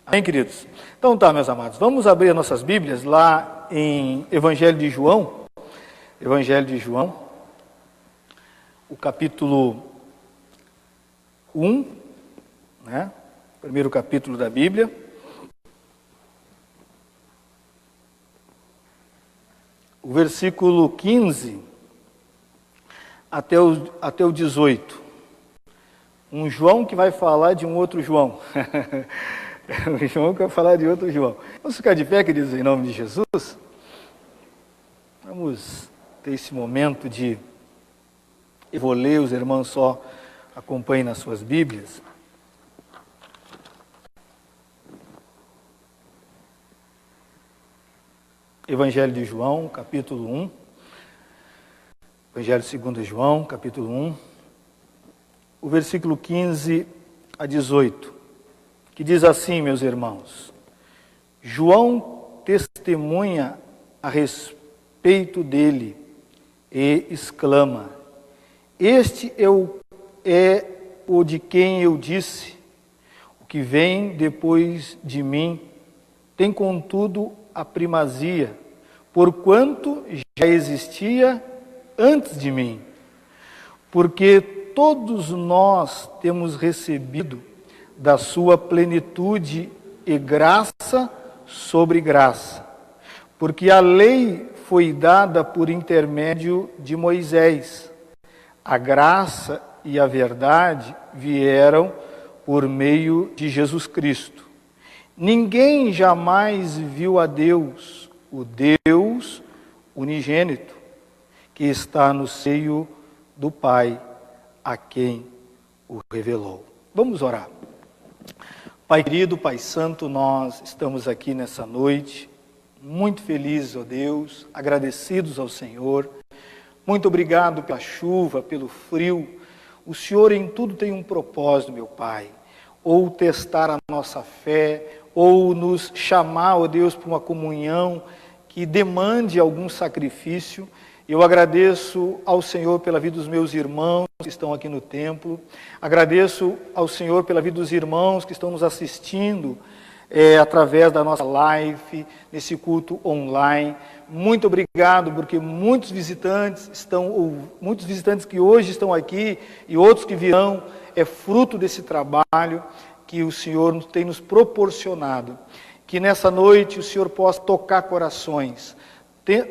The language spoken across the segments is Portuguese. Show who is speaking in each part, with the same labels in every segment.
Speaker 1: Amém, queridos? Então tá, meus amados, vamos abrir as nossas Bíblias lá em Evangelho de João, o capítulo 1, né? Primeiro capítulo da Bíblia. O versículo 15 até o 18. Um João que vai falar de um outro João. Um João que vai falar de outro João. Vamos ficar de pé, queridos, em nome de Jesus? Vamos ter esse momento de... Eu vou ler, os irmãos só acompanhem nas suas Bíblias. Evangelho de João, capítulo 1. Evangelho segundo João, capítulo 1. O versículo 15 a 18, que diz assim, meus irmãos: João testemunha a respeito dele e exclama: Este é o de quem eu disse, o que vem depois de mim tem contudo a primazia, porquanto já existia antes de mim. Porque todos nós temos recebido da sua plenitude e graça sobre graça. Porque a lei foi dada por intermédio de Moisés. A graça e a verdade vieram por meio de Jesus Cristo. Ninguém jamais viu a Deus, o Deus unigênito, que está no seio do Pai, a quem o revelou. Vamos orar. Pai querido, Pai santo, nós estamos aqui nessa noite, muito felizes, ó Deus, agradecidos ao Senhor. Muito obrigado pela chuva, pelo frio. O Senhor em tudo tem um propósito, meu Pai. Ou testar a nossa fé, ou nos chamar, ó Deus, para uma comunhão que demande algum sacrifício. Eu agradeço ao Senhor pela vida dos meus irmãos que estão aqui no templo. Agradeço ao Senhor pela vida dos irmãos que estão nos assistindo através da nossa live, nesse culto online. Muito obrigado, porque muitos visitantes que hoje estão aqui e outros que virão, é fruto desse trabalho que o Senhor tem nos proporcionado. Que nessa noite o Senhor possa tocar corações,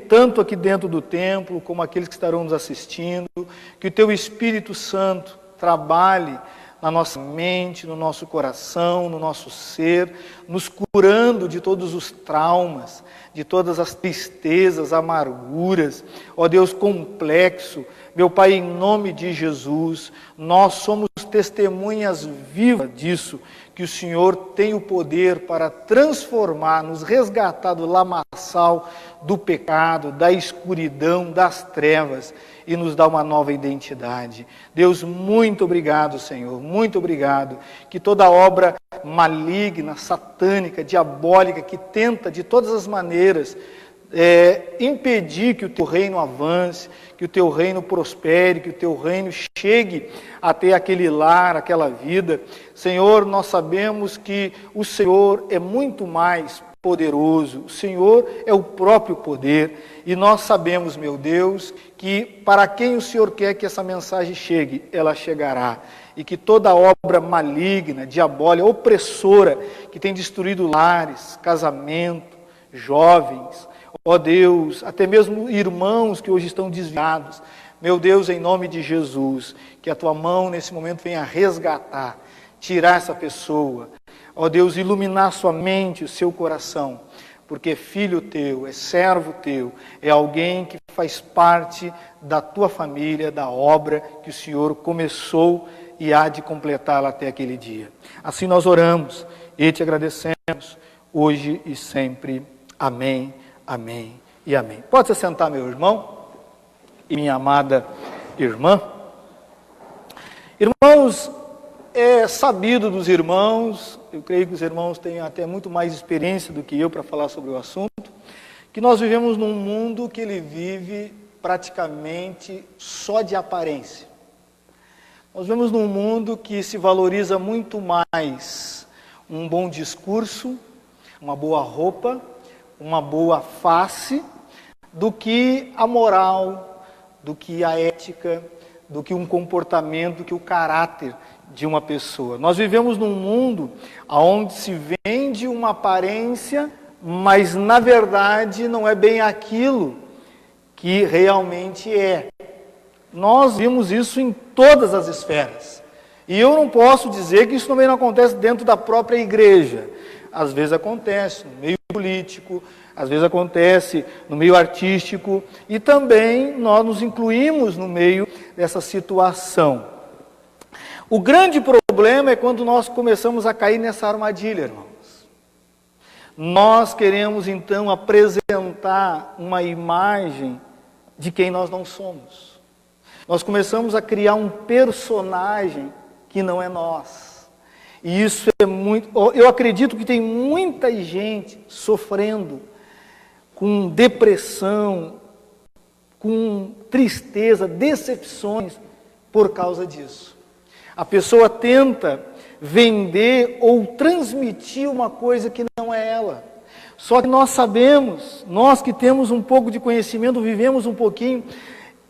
Speaker 1: tanto aqui dentro do templo, como aqueles que estarão nos assistindo, que o Teu Espírito Santo trabalhe na nossa mente, no nosso coração, no nosso ser, nos curando de todos os traumas, de todas as tristezas, amarguras, ó Deus complexo. Meu Pai, em nome de Jesus, nós somos testemunhas vivas disso, que o Senhor tem o poder para transformar, nos resgatar do lamaçal, do pecado, da escuridão, das trevas, e nos dar uma nova identidade. Deus, muito obrigado, Senhor, muito obrigado, que toda obra maligna, satânica, diabólica, que tenta de todas as maneiras impedir que o Teu reino avance, que o Teu reino prospere, que o Teu reino chegue até aquele lar, aquela vida. Senhor, nós sabemos que o Senhor é muito mais poderoso, o Senhor é o próprio poder, e nós sabemos, meu Deus, que para quem o Senhor quer que essa mensagem chegue, ela chegará, e que toda obra maligna, diabólica, opressora, que tem destruído lares, casamento, jovens, ó Deus, até mesmo irmãos que hoje estão desviados, meu Deus, em nome de Jesus, que a Tua mão nesse momento venha resgatar, tirar essa pessoa, ó Deus, iluminar sua mente, o seu coração, porque é filho Teu, é servo Teu, é alguém que faz parte da Tua família, da obra que o Senhor começou e há de completá-la até aquele dia. Assim nós oramos e Te agradecemos, hoje e sempre. Amém. Amém e amém. Pode se sentar, meu irmão e minha amada irmã. Irmãos, é sabido dos irmãos, eu creio que os irmãos têm até muito mais experiência do que eu para falar sobre o assunto, que nós vivemos num mundo que ele vive praticamente só de aparência. Nós vivemos num mundo que se valoriza muito mais um bom discurso, uma boa roupa, uma boa face, do que a moral, do que a ética, do que um comportamento, do que o caráter de uma pessoa. Nós vivemos num mundo onde se vende uma aparência, mas na verdade não é bem aquilo que realmente é. Nós vimos isso em todas as esferas. E eu não posso dizer que isso também não acontece dentro da própria igreja. Às vezes acontece no meio político, às vezes acontece no meio artístico, e também nós nos incluímos no meio dessa situação. O grande problema é quando nós começamos a cair nessa armadilha, irmãos. Nós queremos então apresentar uma imagem de quem nós não somos. Nós começamos a criar um personagem que não é nós. E isso é muito... Eu acredito que tem muita gente sofrendo com depressão, com tristeza, decepções por causa disso. A pessoa tenta vender ou transmitir uma coisa que não é ela. Só que nós sabemos, nós que temos um pouco de conhecimento, vivemos um pouquinho,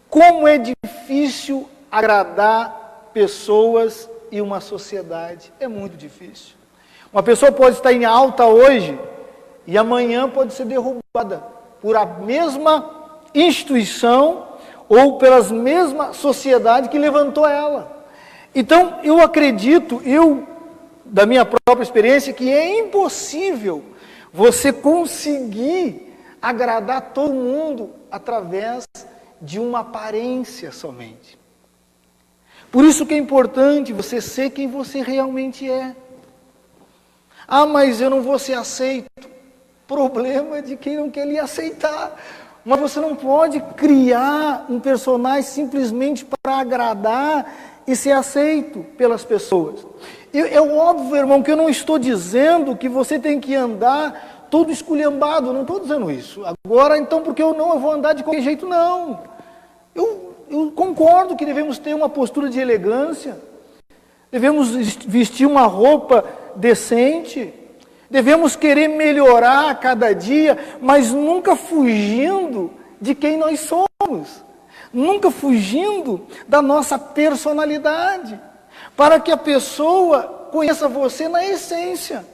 Speaker 1: como é difícil agradar pessoas e uma sociedade. É muito difícil. Uma pessoa pode estar em alta hoje e amanhã pode ser derrubada por a mesma instituição ou pelas mesma sociedade que levantou ela. Então, eu acredito, da minha própria experiência, que é impossível você conseguir agradar todo mundo através de uma aparência somente. Por isso que é importante você ser quem você realmente é. Ah, mas eu não vou ser aceito. Problema de quem não quer lhe aceitar. Mas você não pode criar um personagem simplesmente para agradar e ser aceito pelas pessoas. É óbvio, irmão, que eu não estou dizendo que você tem que andar todo esculhambado, não estou dizendo isso. Agora, então, porque eu vou andar de qualquer jeito, não. Eu concordo que devemos ter uma postura de elegância, devemos vestir uma roupa decente, devemos querer melhorar a cada dia, mas nunca fugindo de quem nós somos. Nunca fugindo da nossa personalidade, para que a pessoa conheça você na essência,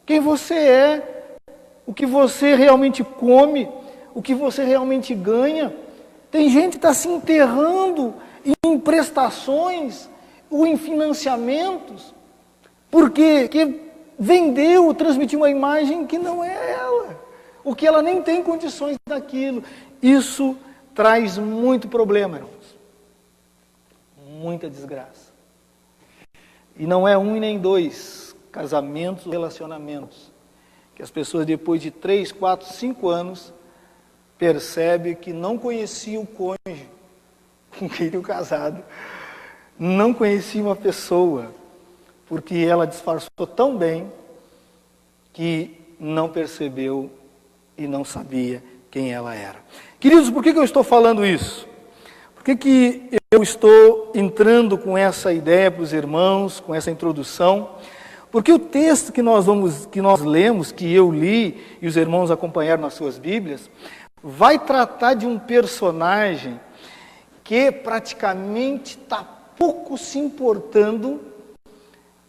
Speaker 1: quem você é, o que você realmente come, o que você realmente ganha. Tem gente que está se enterrando em prestações ou em financiamentos, porque vendeu, transmitiu uma imagem que não é ela, o que ela nem tem condições daquilo. Isso traz muito problema, irmãos. Muita desgraça. E não é um e nem dois casamentos, relacionamentos, que as pessoas depois de 3, 4, 5 anos percebem que não conhecia o cônjuge com quem tinham casado, não conhecia uma pessoa, porque ela disfarçou tão bem que não percebeu e não sabia quem ela era. Queridos, por que eu estou falando isso? Por que eu estou entrando com essa ideia para os irmãos, com essa introdução? Porque o texto que nós lemos, que eu li e os irmãos acompanharam nas suas Bíblias, vai tratar de um personagem que praticamente está pouco se importando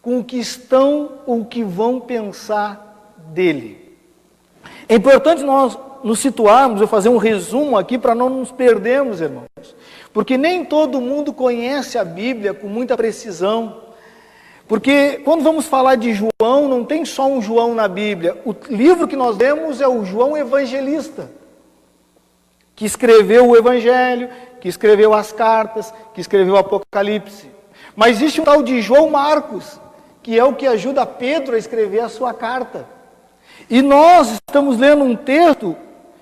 Speaker 1: com o que estão ou o que vão pensar dele. É importante nós nos situarmos, eu fazer um resumo aqui para não nos perdermos, irmãos. Porque nem todo mundo conhece a Bíblia com muita precisão. Porque quando vamos falar de João, não tem só um João na Bíblia. O livro que nós lemos é o João Evangelista, que escreveu o Evangelho, que escreveu as cartas, que escreveu o Apocalipse. Mas existe um tal de João Marcos, que é o que ajuda Pedro a escrever a sua carta. E nós estamos lendo um texto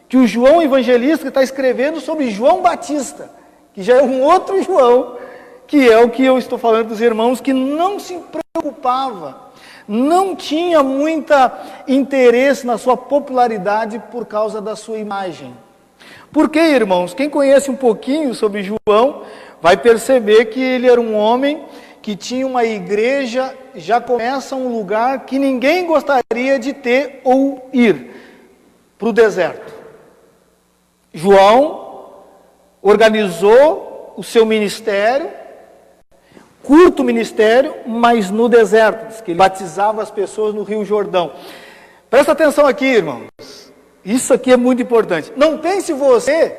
Speaker 1: que o João Evangelista está escrevendo sobre João Batista, que já é um outro João, que é o que eu estou falando dos irmãos, que não se preocupava, não tinha muito interesse na sua popularidade por causa da sua imagem. Por quê, irmãos? Quem conhece um pouquinho sobre João vai perceber que ele era um homem que tinha uma igreja já começa um lugar que ninguém gostaria de ter ou ir, para o deserto. João organizou o seu ministério, curto ministério, mas no deserto, diz que ele batizava as pessoas no Rio Jordão. Presta atenção aqui, irmãos, isso aqui é muito importante. Não pense você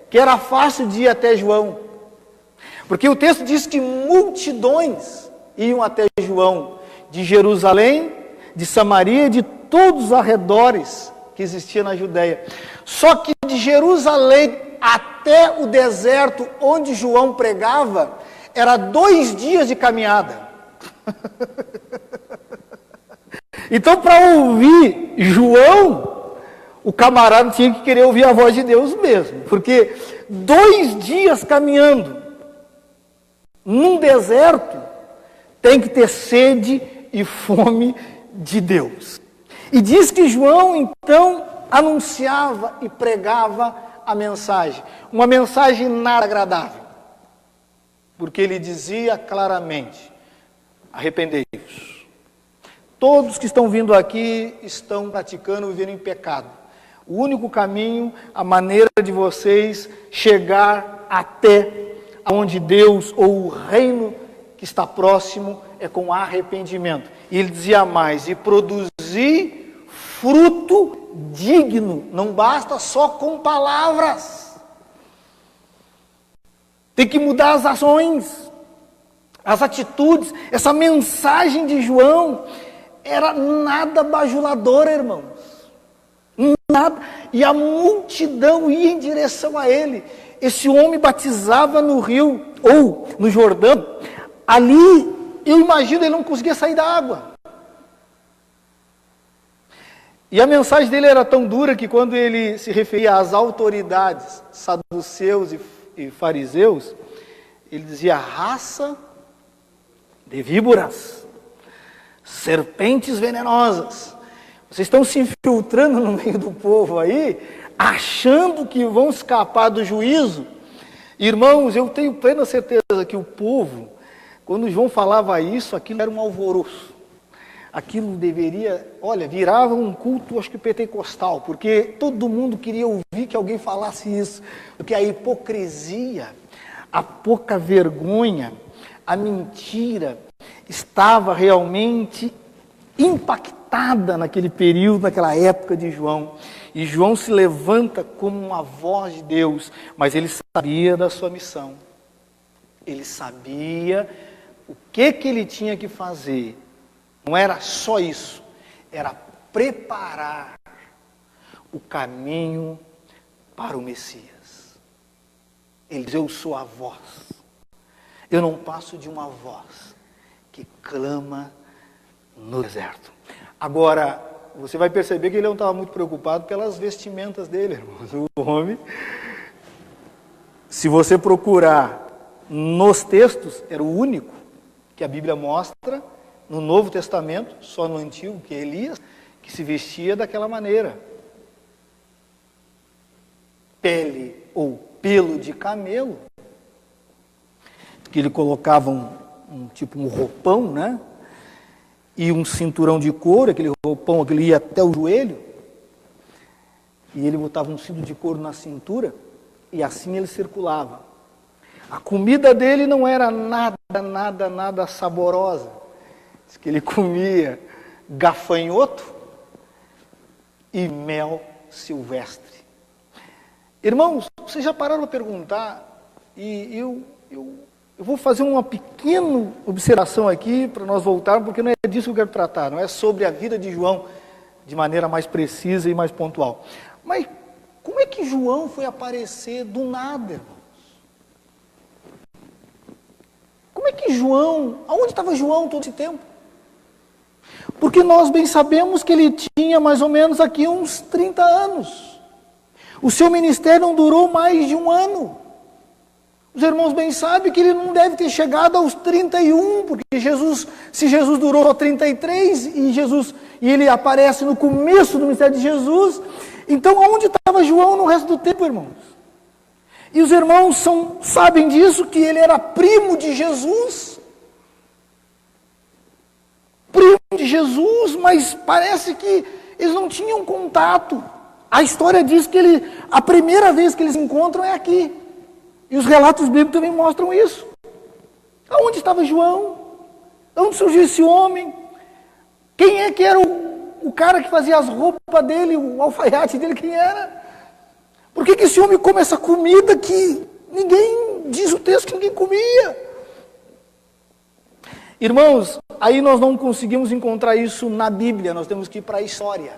Speaker 1: que era fácil de ir até João, porque o texto diz que multidões iam até João, de Jerusalém, de Samaria, de todos os arredores que existia na Judéia. Só que de Jerusalém até o deserto onde João pregava, era 2 dias de caminhada. Então, para ouvir João, o camarada tinha que querer ouvir a voz de Deus mesmo, porque 2 dias caminhando num deserto, tem que ter sede e fome de Deus. E diz que João, então, anunciava e pregava a mensagem, uma mensagem nada agradável, porque ele dizia claramente: arrependei-vos. Todos que estão vindo aqui estão praticando, vivendo em pecado. O único caminho, a maneira de vocês chegar até onde Deus ou o reino que está próximo é com arrependimento. E ele dizia mais: e produzir fruto digno. Não basta só com palavras. Tem que mudar as ações, as atitudes. Essa mensagem de João era nada bajuladora, irmãos. Nada. E a multidão ia em direção a ele. Esse homem batizava no rio, ou no Jordão. Ali, eu imagino, ele não conseguia sair da água. E a mensagem dele era tão dura que quando ele se referia às autoridades saduceus e fariseus, ele dizia: raça de víboras, serpentes venenosas. Vocês estão se infiltrando no meio do povo aí, achando que vão escapar do juízo. Irmãos, eu tenho plena certeza que o povo, quando João falava isso, aquilo era um alvoroço. Aquilo deveria, virava um culto, acho que pentecostal, porque todo mundo queria ouvir que alguém falasse isso. Porque a hipocrisia, a pouca vergonha, a mentira, estava realmente impactada naquele período, naquela época de João. E João se levanta como uma voz de Deus, mas ele sabia da sua missão. Ele sabia o que ele tinha que fazer. Não era só isso, era preparar o caminho para o Messias. Ele diz: eu sou a voz. Eu não passo de uma voz que clama no deserto. Agora, você vai perceber que ele não estava muito preocupado pelas vestimentas dele, irmãos. O homem, se você procurar nos textos, era o único que a Bíblia mostra no Novo Testamento, só no Antigo, que é Elias, que se vestia daquela maneira. Pele ou pelo de camelo, que ele colocava um roupão, né? E um cinturão de couro, aquele roupão que ele ia até o joelho, e ele botava um cinto de couro na cintura, e assim ele circulava. A comida dele não era nada saborosa. Diz que ele comia gafanhoto e mel silvestre. Irmãos, vocês já pararam para perguntar, e eu vou fazer uma pequena observação aqui para nós voltarmos, porque não é disso que eu quero tratar, não é sobre a vida de João de maneira mais precisa e mais pontual. Mas como é que João foi aparecer do nada, irmãos? Como é que aonde estava João todo esse tempo? Porque nós bem sabemos que ele tinha mais ou menos aqui uns 30 anos. O seu ministério não durou mais de 1 ano. Os irmãos bem sabem que ele não deve ter chegado aos 31, porque se Jesus durou só 33 e ele aparece no começo do ministério de Jesus, então onde estava João no resto do tempo, irmãos? E os irmãos sabem disso, que ele era primo de Jesus. primo de Jesus, mas parece que eles não tinham contato. A história diz que a primeira vez que eles se encontram é aqui. E os relatos bíblicos também mostram isso. Aonde estava João? De onde surgiu esse homem? Quem é que era o cara que fazia as roupas dele, o alfaiate dele, quem era? Por que esse homem come essa comida que ninguém, diz o texto, que ninguém comia? Irmãos, aí nós não conseguimos encontrar isso na Bíblia, nós temos que ir para a história.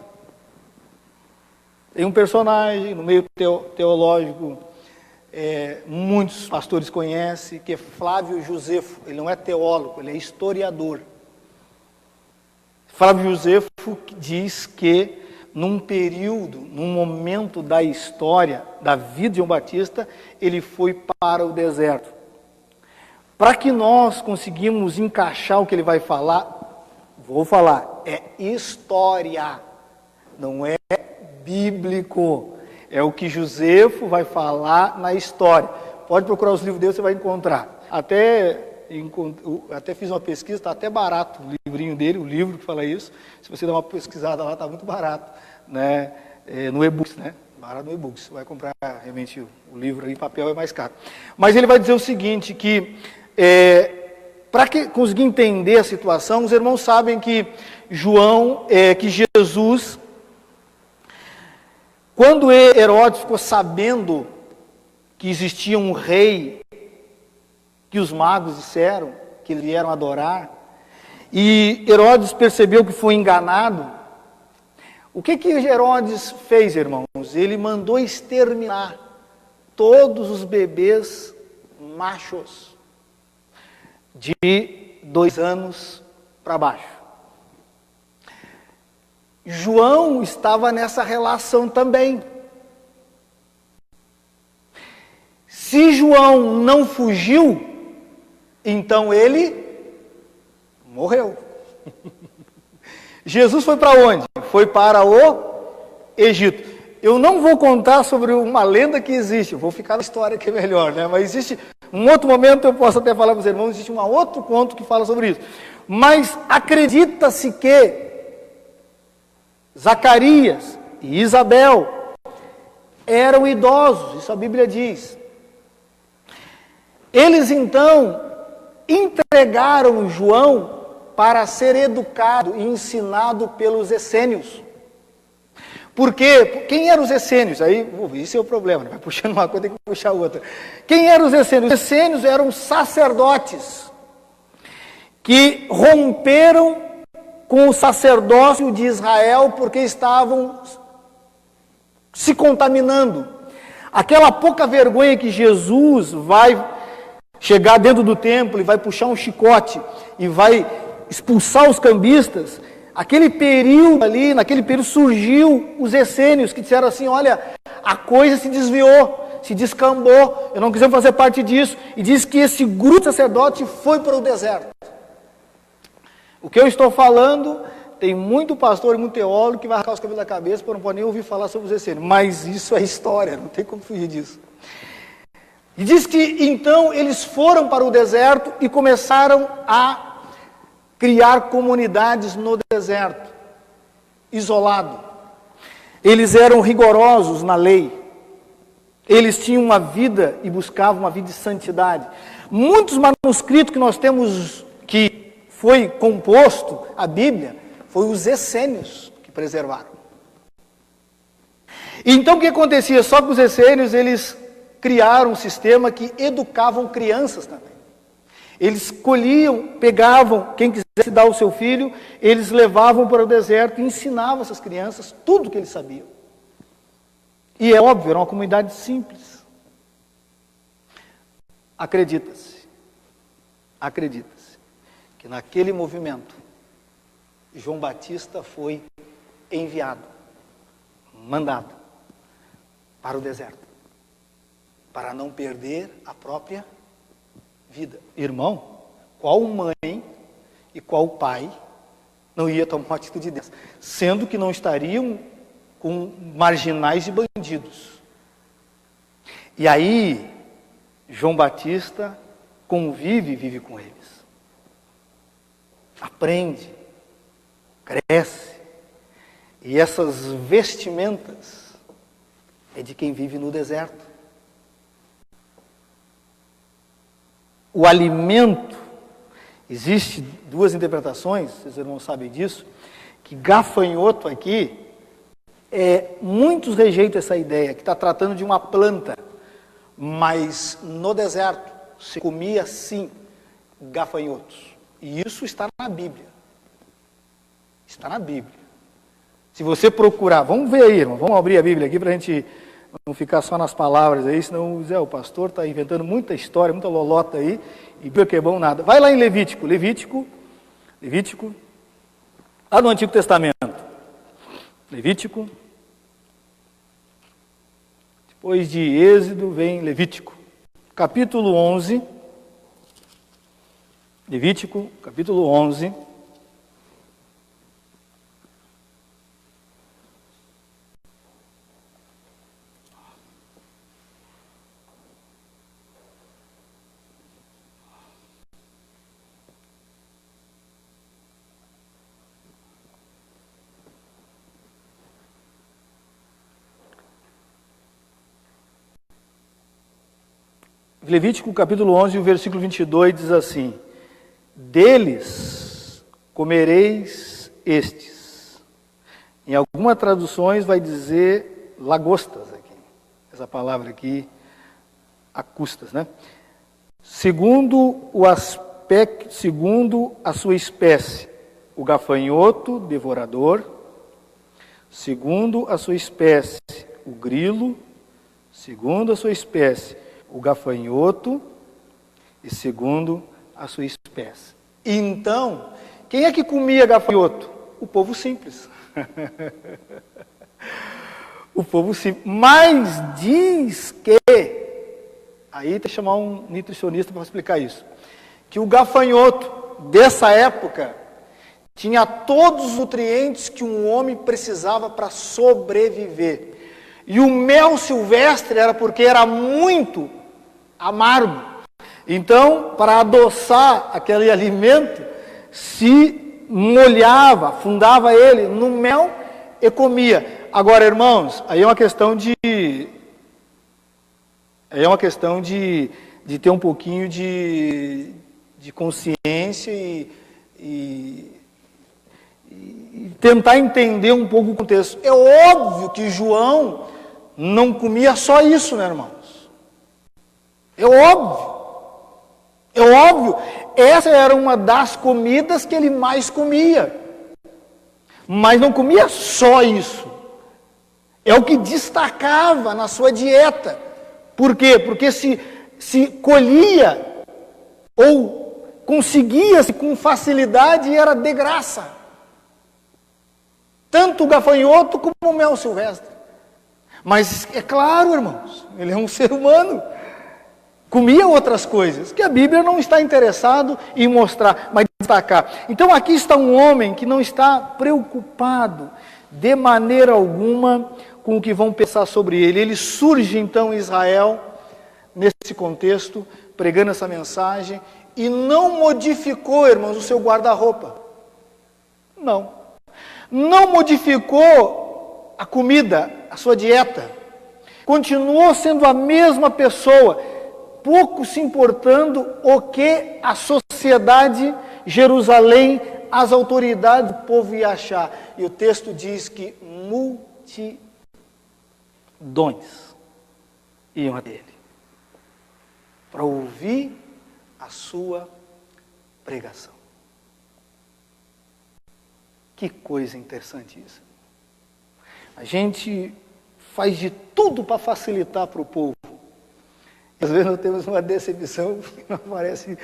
Speaker 1: Tem um personagem no meio teológico, muitos pastores conhecem, que é Flávio Josefo. Ele não é teólogo, ele é historiador. Flávio Josefo diz que num período, num momento da história da vida de João Batista, ele foi para o deserto. Para que nós conseguimos encaixar o que ele vai falar, vou falar, é história, não é bíblico. É o que Josefo vai falar na história. Pode procurar os livros dele, você vai encontrar. Até fiz uma pesquisa, está até barato o livrinho dele, o livro que fala isso. Se você dar uma pesquisada lá, está muito barato, né? No e-books, né? Barato no e-books. Você vai comprar realmente o livro em papel, é mais caro. Mas ele vai dizer o seguinte, que para conseguir entender a situação, os irmãos sabem que que Jesus, quando Herodes ficou sabendo que existia um rei, que os magos disseram que eles vieram adorar, e Herodes percebeu que foi enganado, o que Herodes fez, irmãos? Ele mandou exterminar todos os bebês machos de 2 anos para baixo. João estava nessa relação também. Se João não fugiu, então ele morreu. Jesus foi para onde? Foi para o Egito. Eu não vou contar sobre uma lenda que existe, vou ficar na história que é melhor, né? Mas existe um outro momento, eu posso até falar para os irmãos, existe um outro conto que fala sobre isso. Mas acredita-se que Zacarias e Isabel eram idosos, isso a Bíblia diz. Eles então entregaram João para ser educado e ensinado pelos essênios. Porque quem eram os essênios? Aí, isso é o problema, né? Vai puxando uma coisa, tem que puxar outra. Quem eram os essênios? Os essênios eram sacerdotes que romperam com o sacerdócio de Israel porque estavam se contaminando. Aquela pouca vergonha que Jesus vai chegar dentro do templo e vai puxar um chicote e vai expulsar os cambistas, aquele período ali, naquele período surgiu os essênios que disseram assim, olha, a coisa se desviou, se descambou, eu não quisemos fazer parte disso, e diz que esse grupo de sacerdote foi para o deserto. O que eu estou falando, tem muito pastor e muito teólogo que vai arrancar os cabelos da cabeça para não poder nem ouvir falar sobre os essênios, mas isso é história, não tem como fugir disso. E diz que então eles foram para o deserto e começaram a criar comunidades no deserto, isolado. Eles eram rigorosos na lei. Eles tinham uma vida e buscavam uma vida de santidade. Muitos manuscritos que nós temos, que foi composto a Bíblia, foi os essênios que preservaram. Então o que acontecia? Só que os essênios, eles criaram um sistema que educavam crianças também. Eles escolhiam, pegavam, quem quisesse dar o seu filho, eles levavam para o deserto e ensinavam essas crianças tudo que eles sabiam. E é óbvio, era uma comunidade simples. Acredita-se, que naquele movimento, João Batista foi enviado, mandado para o deserto, para não perder a própria vida. Irmão, qual mãe e qual pai não ia tomar uma atitude dessa? Sendo que não estariam com marginais e bandidos. E aí, João Batista convive e vive com eles. Aprende, cresce. E essas vestimentas é de quem vive no deserto. O alimento, existe duas interpretações, vocês não sabem disso, que gafanhoto aqui, muitos rejeitam essa ideia, que está tratando de uma planta, mas no deserto se comia sim gafanhotos. E isso está na Bíblia. Está na Bíblia. Se você procurar, vamos ver aí, irmão, vamos abrir a Bíblia aqui para a gente não ficar só nas palavras aí, senão o pastor está inventando muita história, muita lolota aí, e que é bom nada. Vai lá em Levítico, lá no Antigo Testamento. Levítico. Depois de Êxodo vem Levítico. Capítulo 11. Levítico, capítulo 11. Levítico capítulo 11, o versículo 22 diz assim: deles comereis estes. Em algumas traduções vai dizer lagostas aqui. Essa palavra aqui, acustas, né? Segundo o aspecto, segundo a sua espécie, o gafanhoto devorador. Segundo a sua espécie, o grilo. Segundo a sua espécie, o gafanhoto, e segundo a sua espécie. Então, quem é que comia gafanhoto? O povo simples. O povo simples. Mas diz que, aí tem que chamar um nutricionista para explicar isso, que o gafanhoto dessa época tinha todos os nutrientes que um homem precisava para sobreviver. E o mel silvestre era porque era muito amargo. Então, para adoçar aquele alimento, se molhava, afundava ele no mel e comia. Agora, irmãos, aí é uma questão de ter um pouquinho de consciência e tentar entender um pouco o contexto. É óbvio que João não comia só isso, né, irmãos? É óbvio. É óbvio. Essa era uma das comidas que ele mais comia. Mas não comia só isso. É o que destacava na sua dieta. Por quê? Porque se colhia ou conseguia-se com facilidade e era de graça. Tanto o gafanhoto como o mel silvestre. Mas é claro, irmãos, ele é um ser humano. Comia outras coisas, que a Bíblia não está interessado em mostrar, mas destacar. Então aqui está um homem que não está preocupado de maneira alguma com o que vão pensar sobre ele. Ele surge então em Israel, nesse contexto, pregando essa mensagem, e não modificou, irmãos, o seu guarda-roupa. Não. Não modificou a comida, a sua dieta. Continuou sendo a mesma pessoa, pouco se importando o que a sociedade, Jerusalém, as autoridades do povo ia achar. E o texto diz que multidões iam a ele para ouvir a sua pregação. Que coisa interessante isso. A gente faz de tudo para facilitar para o povo. Às vezes nós temos uma decepção, porque não aparece,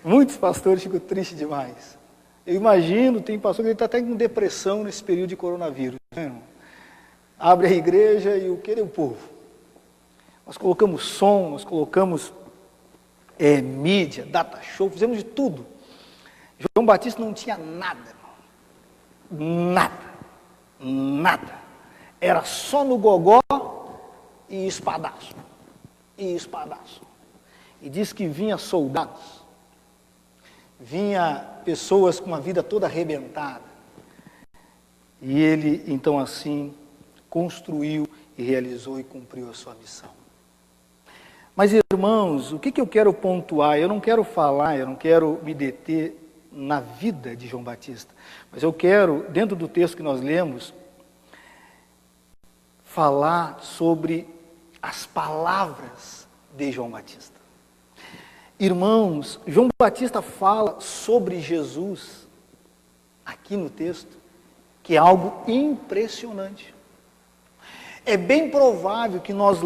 Speaker 1: muitos pastores ficam tristes demais. Eu imagino, tem pastor que está até com depressão nesse período de coronavírus. Né, irmão? Abre a igreja e o que é o povo? Nós colocamos som, nós colocamos mídia, data show, fizemos de tudo. João Batista não tinha nada, irmão. Nada. Era só no gogó e espadaço. E diz que vinha soldados, vinha pessoas com a vida toda arrebentada, E ele, então, assim, construiu e realizou e cumpriu a sua missão. Mas, irmãos, o que eu quero pontuar? Eu não quero falar, eu não quero me deter na vida de João Batista, mas eu quero, dentro do texto que nós lemos, falar sobre as palavras de João Batista. Irmãos, João Batista fala sobre Jesus, aqui no texto, que é algo impressionante. É bem provável que nós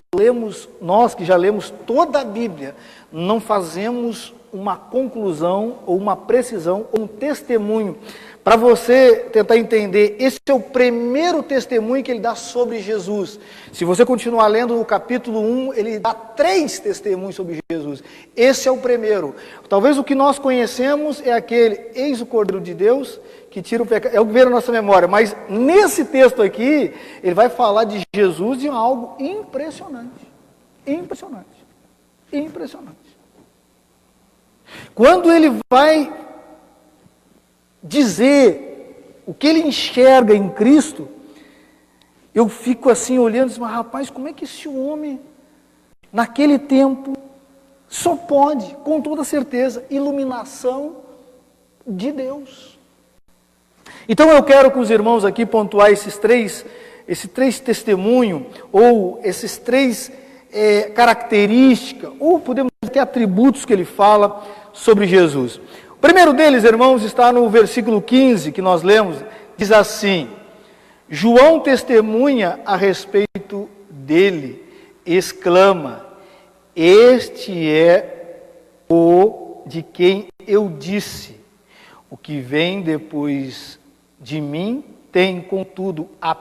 Speaker 1: que já lemos toda a Bíblia, não fazemos uma conclusão, ou uma precisão, ou um testemunho. Para você tentar entender, esse é o primeiro testemunho que ele dá sobre Jesus. Se você continuar lendo no capítulo 1, ele dá 3 testemunhos sobre Jesus. Esse é o primeiro. Talvez o que nós conhecemos é aquele, eis o Cordeiro de Deus, que tira o pecado, é o que vem na nossa memória. Mas nesse texto aqui, ele vai falar de Jesus de algo impressionante. Impressionante. Impressionante. Quando ele vai dizer o que ele enxerga em Cristo, eu fico assim olhando e digo, mas rapaz, como é que esse homem, naquele tempo, só pode, com toda certeza, iluminação de Deus. Então eu quero com os irmãos aqui pontuar esses três testemunhos, ou esses 3 características, ou podemos ter atributos que ele fala sobre Jesus. O primeiro deles, irmãos, está no versículo 15 que nós lemos, diz assim: João testemunha a respeito dele, exclama, este é o de quem eu disse, o que vem depois de mim tem, contudo, a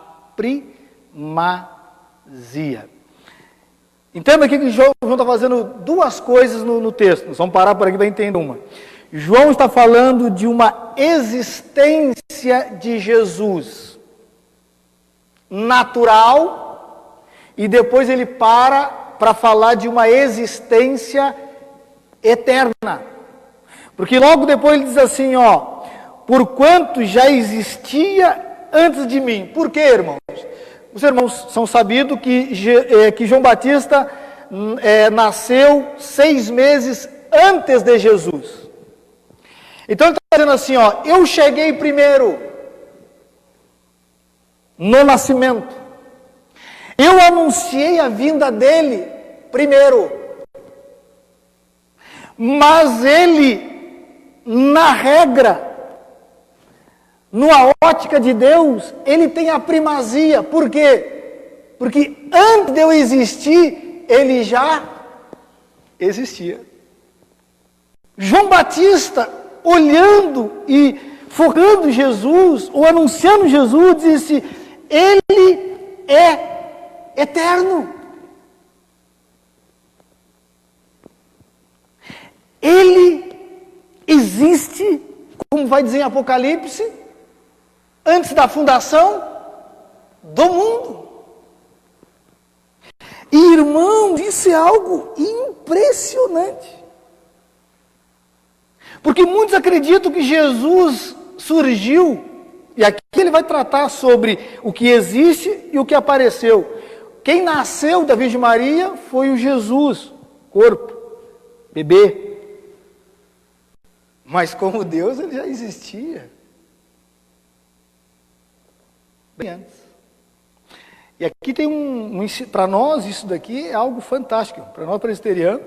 Speaker 1: primazia. Entenda aqui que João está fazendo 2 coisas no texto. Nós vamos parar por aqui para entender uma. João está falando de uma existência de Jesus natural, e depois ele para falar de uma existência eterna. Porque logo depois ele diz assim, porquanto já existia antes de mim. Por quê, irmãos? Os irmãos são sabidos que João Batista nasceu 6 meses antes de Jesus. Então ele está dizendo assim, eu cheguei primeiro no nascimento. Eu anunciei a vinda dele primeiro. Mas ele, na regra, numa ótica de Deus, ele tem a primazia. Por quê? Porque antes de eu existir, ele já existia. João Batista, olhando e focando Jesus, ou anunciando Jesus, disse, ele é eterno. Ele existe, como vai dizer em Apocalipse, antes da fundação do mundo. E, irmãos, isso é algo impressionante. Porque muitos acreditam que Jesus surgiu, e aqui ele vai tratar sobre o que existe e o que apareceu. Quem nasceu da Virgem Maria foi o Jesus, corpo, bebê. Mas como Deus, ele já existia. Bem antes. E aqui tem para nós isso daqui é algo fantástico, para nós presbiterianos,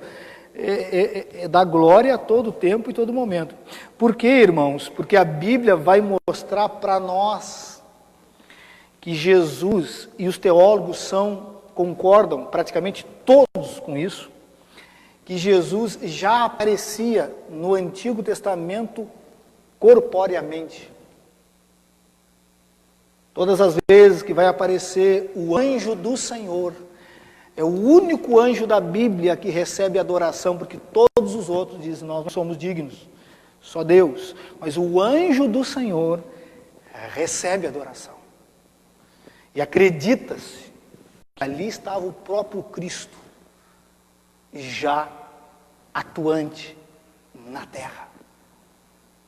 Speaker 1: é dar glória a todo tempo e todo momento. Por quê, irmãos? Porque a Bíblia vai mostrar para nós que Jesus, e os teólogos concordam praticamente todos com isso, que Jesus já aparecia no Antigo Testamento corporeamente. Todas as vezes que vai aparecer o anjo do Senhor, é o único anjo da Bíblia que recebe adoração, porque todos os outros dizem, nós não somos dignos, só Deus. Mas o anjo do Senhor recebe adoração. E acredita-se que ali estava o próprio Cristo, já atuante na terra.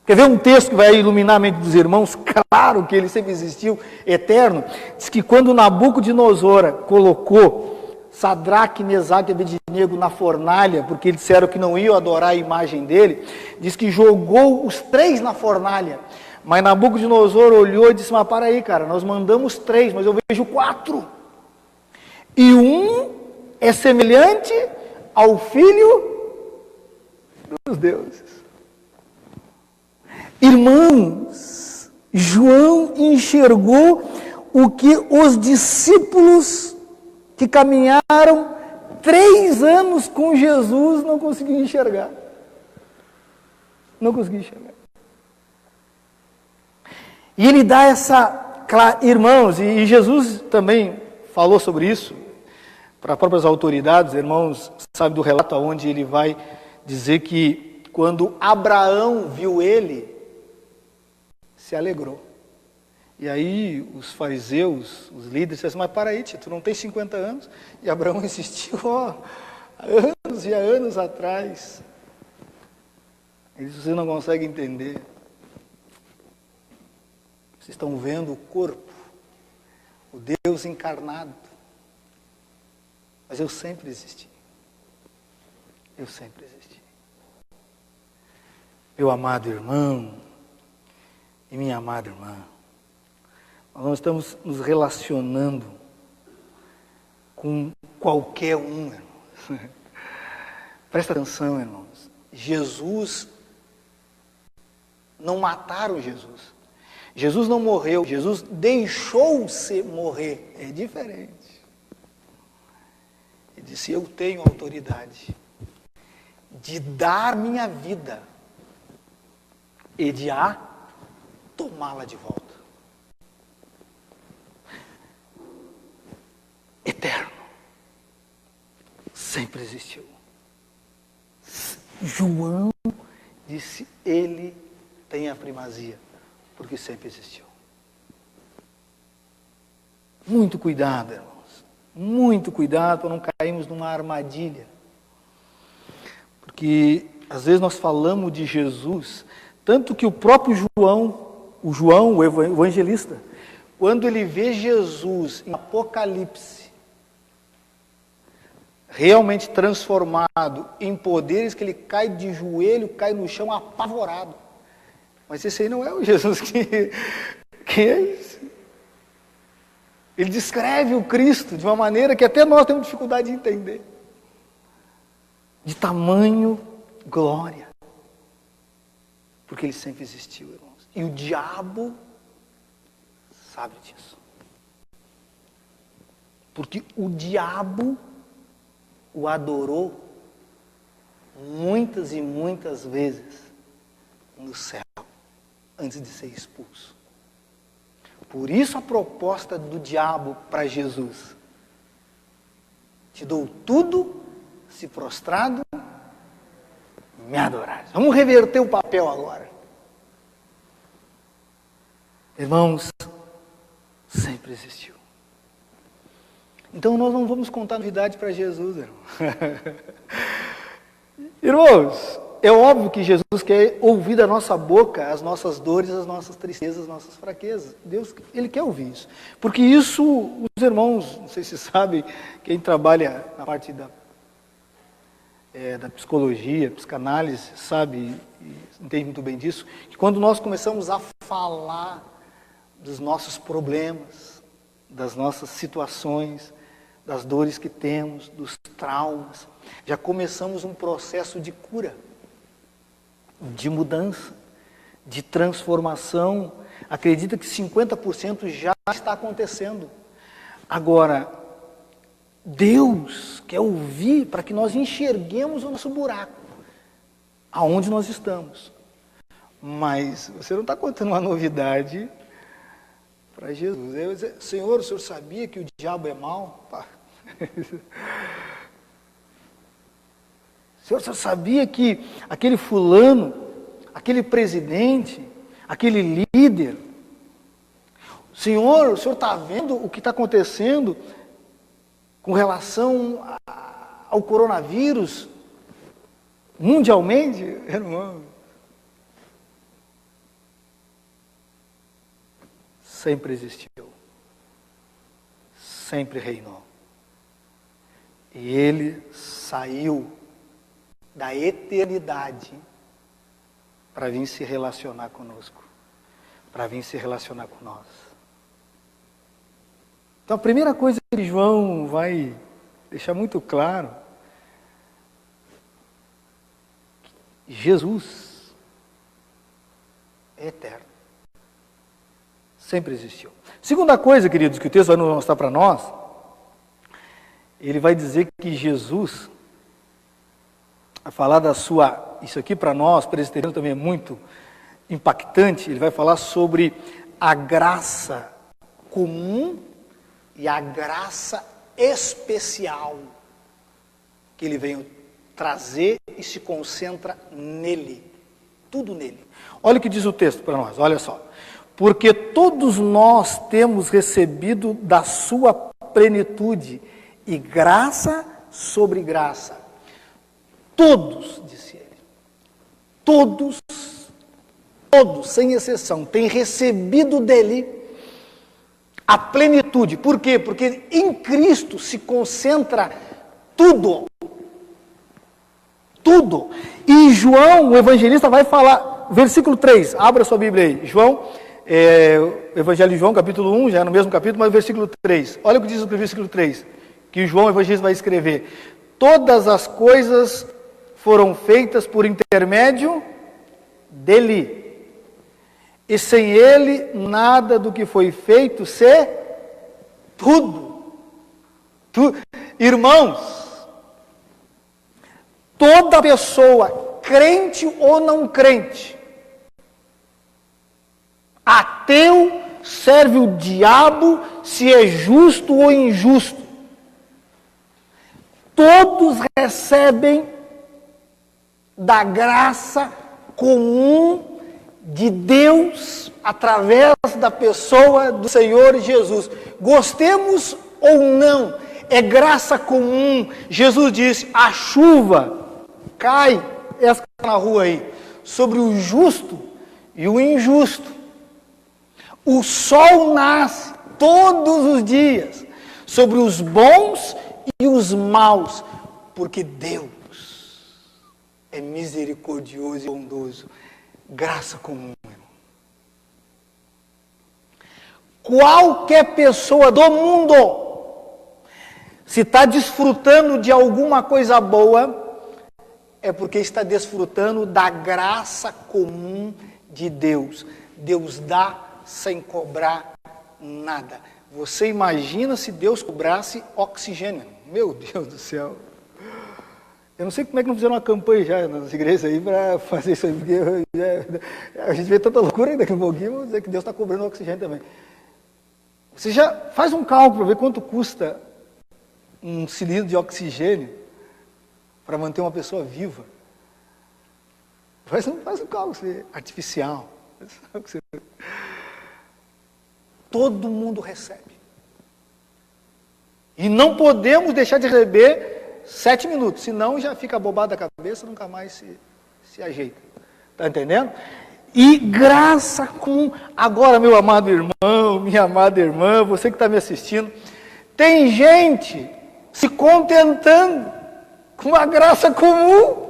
Speaker 1: Quer ver um texto que vai iluminar a mente dos irmãos? Claro que ele sempre existiu, eterno. Diz que quando Nabucodonosor colocou Sadraque, Mesaque e Abednego na fornalha, porque eles disseram que não iam adorar a imagem dele, diz que jogou os 3 na fornalha. Mas Nabucodonosor olhou e disse: mas para aí, cara, nós mandamos 3, mas eu vejo 4. E um é semelhante ao Filho dos deuses. Irmãos, João enxergou o que os discípulos que caminharam 3 anos com Jesus não conseguiam enxergar. Não conseguiam enxergar. E ele dá essa... Irmãos, e Jesus também falou sobre isso, para as próprias autoridades, irmãos, sabe do relato onde ele vai dizer que quando Abraão viu ele, se alegrou. E aí os fariseus, os líderes, disseram: mas para aí, tio, tu não tem 50 anos? E Abraão insistiu, há anos e há anos atrás. Eles: você não consegue entender. Vocês estão vendo o corpo, o Deus encarnado. Mas eu sempre existi. Eu sempre existi. Meu amado irmão e minha amada irmã, nós estamos nos relacionando com qualquer um, irmãos. Presta atenção, irmãos. Jesus, não mataram Jesus. Jesus não morreu, Jesus deixou-se morrer. É diferente. Ele disse: eu tenho autoridade de dar minha vida e de tomá-la de volta. Eterno. Sempre existiu. João disse: ele tem a primazia, porque sempre existiu. Muito cuidado, irmãos. Muito cuidado para não cairmos numa armadilha. Porque às vezes nós falamos de Jesus, tanto que o próprio João, o evangelista, quando ele vê Jesus em Apocalipse, realmente transformado em poderes, que ele cai de joelho, cai no chão apavorado. Mas esse aí não é o Jesus que é isso. Ele descreve o Cristo de uma maneira que até nós temos dificuldade de entender. De tamanho glória. Porque ele sempre existiu, irmãos. E o diabo sabe disso. Porque o diabo o adorou muitas e muitas vezes no céu, antes de ser expulso. Por isso a proposta do diabo para Jesus: te dou tudo, se prostrado, me adorares. Vamos reverter o papel agora. Irmãos, sempre existiu. Então nós não vamos contar novidade para Jesus, irmão. Irmãos, é óbvio que Jesus quer ouvir da nossa boca as nossas dores, as nossas tristezas, as nossas fraquezas. Deus, Ele quer ouvir isso. Porque isso, os irmãos, não sei se sabem, quem trabalha na parte da psicologia, psicanálise, sabe, e entende muito bem disso, que quando nós começamos a falar dos nossos problemas, das nossas situações, das dores que temos, dos traumas, já começamos um processo de cura, de mudança, de transformação. Acredita que 50% já está acontecendo. Agora, Deus quer ouvir para que nós enxerguemos o nosso buraco, aonde nós estamos. Mas você não está contando uma novidade para Jesus. Eu dizer: Senhor, o Senhor sabia que o diabo é mau? O Senhor sabia que aquele fulano, aquele presidente, aquele líder, o Senhor está vendo o que está acontecendo com relação ao coronavírus mundialmente, irmão? sempre existiu, sempre reinou. E ele saiu da eternidade para vir se relacionar conosco, para vir se relacionar com nós. Então a primeira coisa que João vai deixar muito claro, Jesus é eterno, sempre existiu. Segunda coisa, queridos, que o texto vai nos mostrar para nós, ele vai dizer que Jesus, a falar da sua, isso aqui para nós, presbiterianos também é muito impactante, ele vai falar sobre a graça comum e a graça especial que ele veio trazer e se concentra nele, tudo nele. Olha o que diz o texto para nós, olha só. Porque todos nós temos recebido da sua plenitude e graça sobre graça. Todos, disse ele, todos, sem exceção, têm recebido dele a plenitude. Por quê? Porque em Cristo se concentra tudo. Tudo. E João, o evangelista, vai falar, versículo 3, abra sua Bíblia aí. João, o Evangelho de João, capítulo 1, já é no mesmo capítulo, mas o versículo 3. Olha o que diz o versículo 3, que João, o evangelista, vai escrever. Todas as coisas foram feitas por intermédio dele. E sem ele, nada do que foi feito tudo. Irmãos, toda pessoa, crente ou não crente, ateu, serve o diabo, se é justo ou injusto, todos recebem da graça comum de Deus, através da pessoa do Senhor Jesus. Gostemos ou não, é graça comum. Jesus disse, a chuva cai, essa na rua aí, sobre o justo e o injusto. O sol nasce todos os dias sobre os bons e os maus, porque Deus é misericordioso e bondoso. Graça comum, irmão. Qualquer pessoa do mundo, se está desfrutando de alguma coisa boa, é porque está desfrutando da graça comum de Deus. Deus dá sem cobrar nada. Você imagina se Deus cobrasse oxigênio? Meu Deus do céu. Eu não sei como é que não fizeram uma campanha já nas igrejas aí para fazer isso aí, porque a gente vê tanta loucura ainda daqui a pouquinho, vamos dizer que Deus está cobrando oxigênio também. Você já faz um cálculo para ver quanto custa um cilindro de oxigênio para manter uma pessoa viva. Faz um cálculo artificial. Todo mundo recebe. E não podemos deixar de receber 7 minutos, senão já fica bobado a cabeça, nunca mais se ajeita. Está entendendo? E graça comum. Agora, meu amado irmão, minha amada irmã, você que está me assistindo, tem gente se contentando com a graça comum.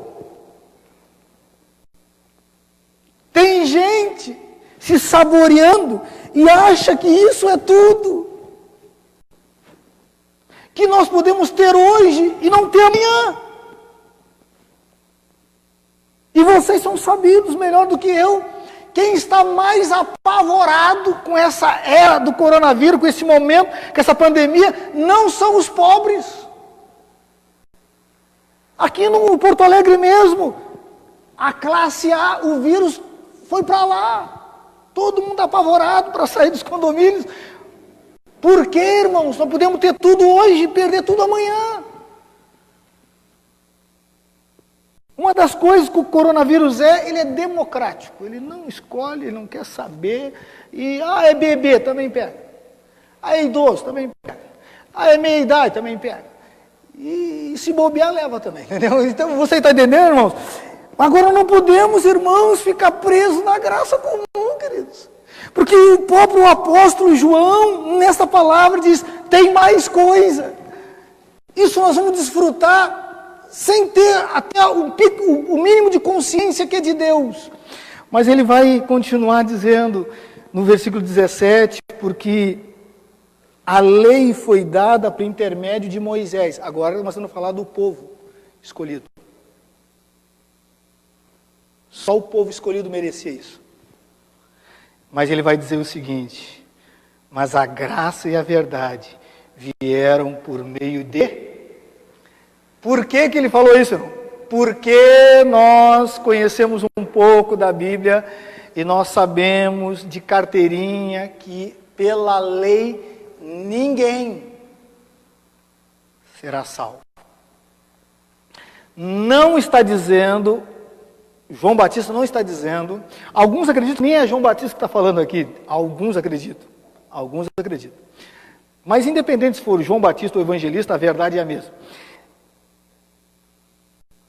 Speaker 1: Tem gente se saboreando e acha que isso é tudo. Que nós podemos ter hoje e não ter amanhã. E vocês são sabidos melhor do que eu. Quem está mais apavorado com essa era do coronavírus, com esse momento, com essa pandemia, não são os pobres. Aqui no Porto Alegre mesmo, a classe A, o vírus foi para lá. Todo mundo apavorado para sair dos condomínios. Por que, irmãos? Nós podemos ter tudo hoje e perder tudo amanhã. Uma das coisas que o coronavírus ele é democrático. Ele não escolhe, ele não quer saber. E, é bebê, também pega. É idoso, também pega. É meia idade, também pega. E se bobear, leva também. Entendeu? Então, você está entendendo, irmãos? Agora não podemos, irmãos, ficar presos na graça comum, queridos. Porque o próprio apóstolo João, nesta palavra, diz, tem mais coisa. Isso nós vamos desfrutar sem ter até o mínimo de consciência que é de Deus. Mas ele vai continuar dizendo, no versículo 17, porque a lei foi dada por intermédio de Moisés. Agora nós estamos falando do povo escolhido. Só o povo escolhido merecia isso. Mas ele vai dizer o seguinte, mas a graça e a verdade vieram por meio de... Por que ele falou isso, irmão? Porque nós conhecemos um pouco da Bíblia e nós sabemos de carteirinha que pela lei ninguém será salvo. Não está dizendo... João Batista não está dizendo, alguns acreditam, nem é João Batista que está falando aqui, alguns acreditam. Mas independente se for João Batista ou evangelista, a verdade é a mesma.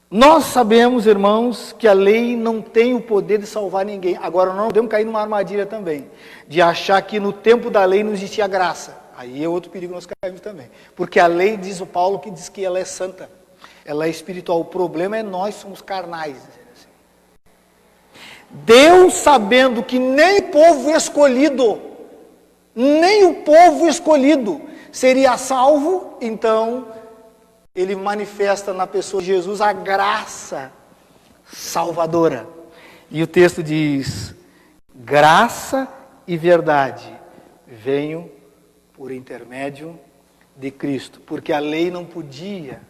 Speaker 1: Nós sabemos, irmãos, que a lei não tem o poder de salvar ninguém. Agora, não podemos cair numa armadilha também, de achar que no tempo da lei não existia graça. Aí é outro perigo que nós caímos também. Porque a lei, diz o Paulo, que diz que ela é santa, ela é espiritual. O problema é nós somos carnais. Deus, sabendo que nem o povo escolhido seria salvo, então ele manifesta na pessoa de Jesus a graça salvadora. E o texto diz, graça e verdade venham por intermédio de Cristo, porque a lei não podia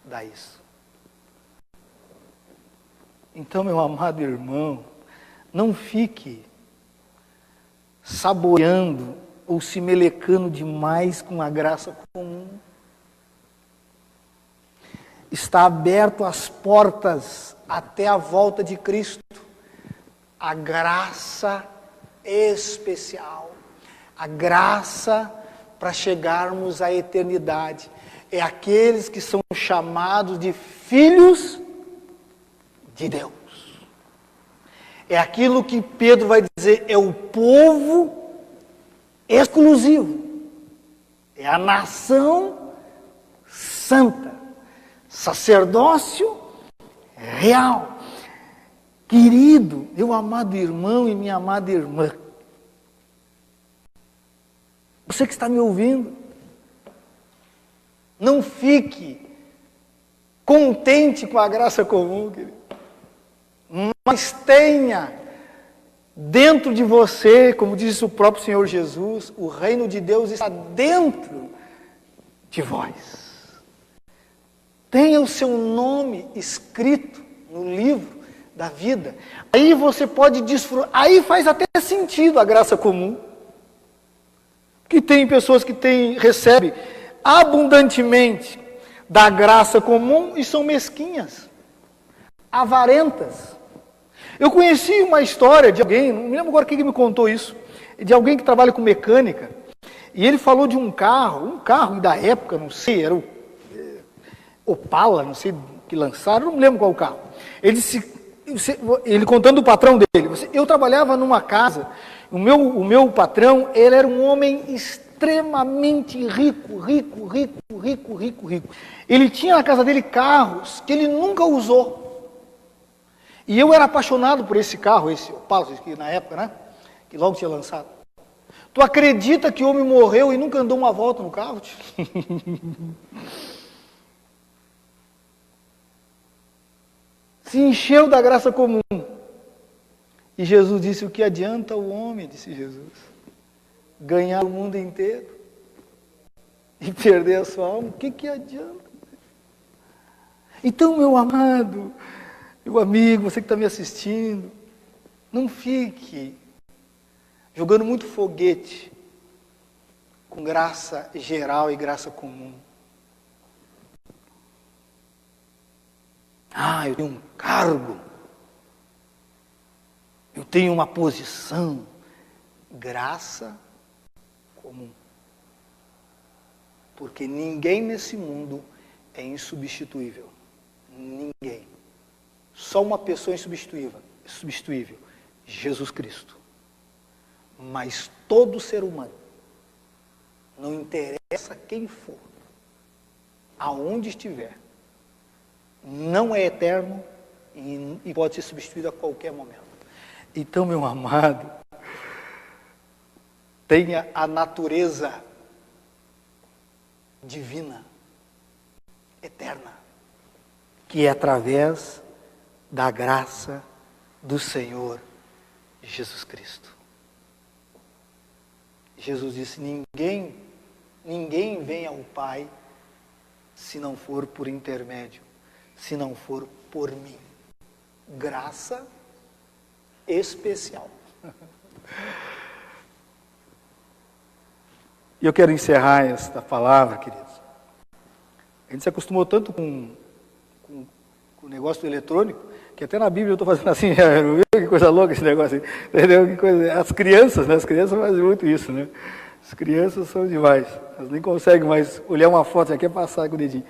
Speaker 1: dar isso. Então, meu amado irmão, não fique saboreando ou se melecando demais com a graça comum. Está aberto as portas até a volta de Cristo. A graça especial. A graça para chegarmos à eternidade. É aqueles que são chamados de filhos de Deus. É aquilo que Pedro vai dizer, é o povo exclusivo. É a nação santa. Sacerdócio real. Querido, meu amado irmão e minha amada irmã, você que está me ouvindo, não fique contente com a graça comum, querido. Mas tenha dentro de você, como diz o próprio Senhor Jesus, o reino de Deus está dentro de vós. Tenha o seu nome escrito no livro da vida. Aí você pode desfrutar. Aí faz até sentido a graça comum. Que tem pessoas que recebem abundantemente da graça comum e são mesquinhas, avarentas. Eu conheci uma história de alguém, não me lembro agora quem me contou isso, de alguém que trabalha com mecânica, e ele falou de um carro da época, não sei, era o Opala, não sei, que lançaram, não me lembro qual o carro. Ele disse, ele contando o patrão dele, eu trabalhava numa casa, o meu patrão, ele era um homem extremamente rico. Ele tinha na casa dele carros que ele nunca usou. E eu era apaixonado por esse carro, esse Opala, que na época, né? Que logo tinha lançado. Tu acredita que o homem morreu e nunca andou uma volta no carro? Se encheu da graça comum. E Jesus disse, o que adianta o homem, disse Jesus, ganhar o mundo inteiro e perder a sua alma? O que adianta? Então, meu amado, meu amigo, você que está me assistindo, não fique jogando muito foguete com graça geral e graça comum. Eu tenho um cargo, eu tenho uma posição, graça comum. Porque ninguém nesse mundo é insubstituível. Ninguém. Só uma pessoa insubstituível, Jesus Cristo. Mas todo ser humano, não interessa quem for, aonde estiver, não é eterno e pode ser substituído a qualquer momento. Então, meu amado, tenha a natureza divina, eterna, que é através da graça do Senhor Jesus Cristo. Jesus disse: ninguém vem ao Pai se não for por intermédio, se não for por mim. Graça especial. E eu quero encerrar esta palavra, queridos. A gente se acostumou tanto com o negócio do eletrônico, que até na Bíblia eu estou fazendo assim, que coisa louca esse negócio aí, entendeu? Que coisa, as crianças fazem muito isso, né? As crianças são demais, elas nem conseguem mais olhar uma foto, já quer passar com o dedinho.